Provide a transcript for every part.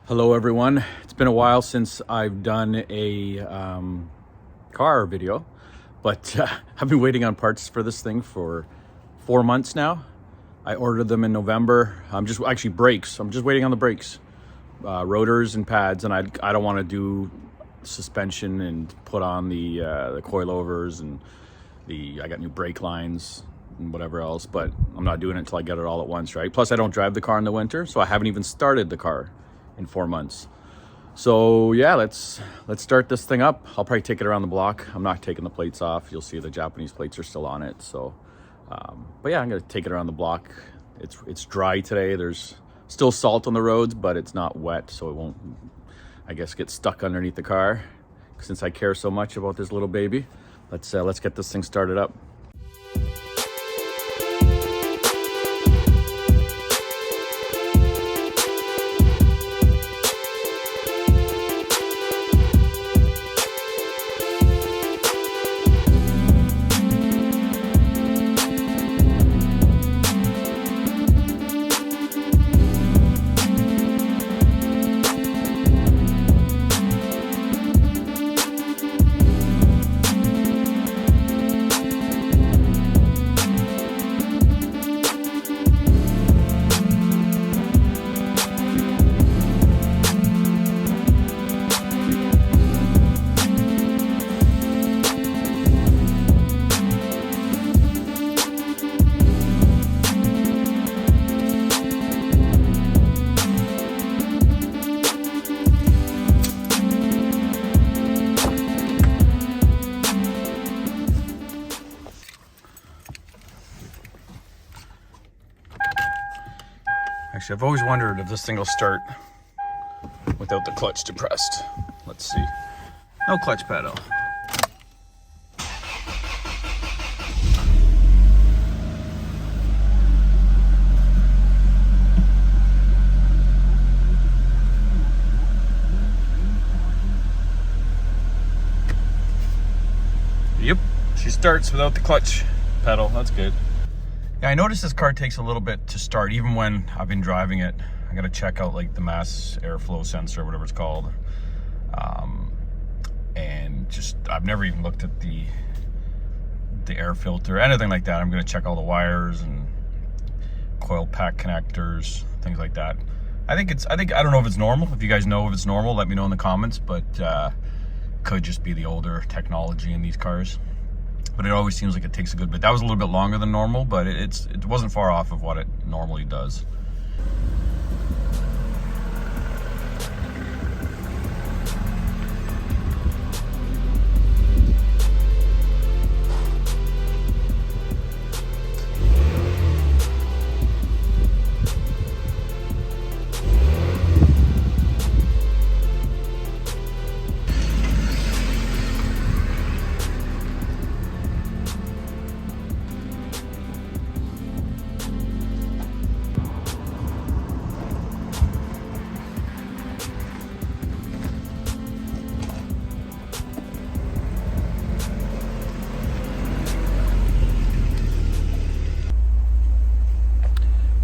Hello everyone. It's been a while since I've done a car video, but I've been waiting on parts for this thing for 4 months now. I ordered them in November. I'm just actually brakes. I'm just waiting on the brakes, rotors and pads, and I don't want to do suspension and put on the coilovers and I got new brake lines and whatever else, but I'm not doing it until I get it all at once, right? Plus I don't drive the car in the winter, so I haven't even started the car in 4 months. So yeah, let's start this thing up. I'll probably take it around the block. I'm not taking the plates off. You'll see the Japanese plates are still on it. So, but yeah, I'm gonna take it around the block. It's dry today. There's still salt on the roads, but it's not wet, so it won't, I guess, get stuck underneath the car. Since I care so much about this little baby, let's get this thing started up. Actually, I've always wondered if this thing will start without the clutch depressed. Let's see. No clutch pedal. Yep, she starts without the clutch pedal. That's good. Yeah, I noticed this car takes a little bit to start, even when I've been driving it. I gotta check out like the mass airflow sensor, whatever it's called. And just, I've never even looked at the air filter, anything like that. I'm gonna check all the wires and coil pack connectors, things like that. I don't know if it's normal. If you guys know if it's normal, let me know in the comments, but could just be the older technology in these cars. But it always seems like it takes a good bit. That was a little bit longer than normal, but it wasn't far off of what it normally does.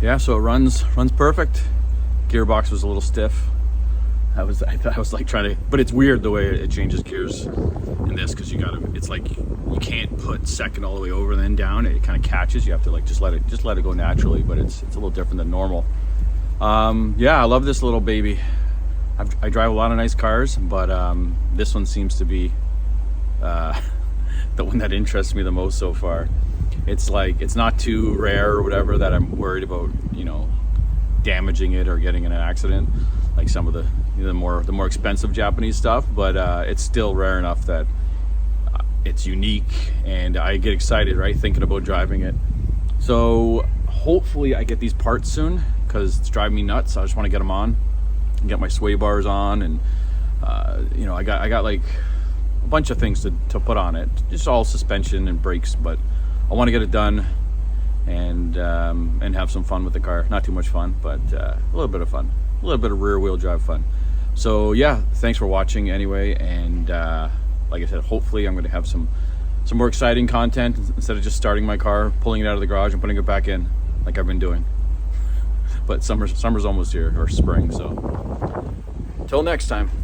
Yeah, so it runs perfect. Gearbox was a little stiff. I was like trying to, but it's weird the way it changes gears in this, because it's like you can't put second all the way over and then down. It kind of catches. You have to like just let it go naturally, but it's a little different than normal. Yeah, I love this little baby. I drive a lot of nice cars, but this one seems to be the one that interests me the most so far. It's like, it's not too rare or whatever that I'm worried about, you know, damaging it or getting in an accident like some of the more expensive Japanese stuff, but it's still rare enough that it's unique, and I get excited, right, thinking about driving it. So hopefully I get these parts soon, because it's driving me nuts. I just want to get them on and get my sway bars on, and you know, I got like a bunch of things to put on it, just all suspension and brakes, but I want to get it done and have some fun with the car. Not too much fun, but a little bit of fun, a little bit of rear wheel drive fun. So yeah, thanks for watching anyway, and like I said, hopefully I'm going to have some more exciting content instead of just starting my car, pulling it out of the garage and putting it back in like I've been doing. But summer's almost here, or spring, so Till next time.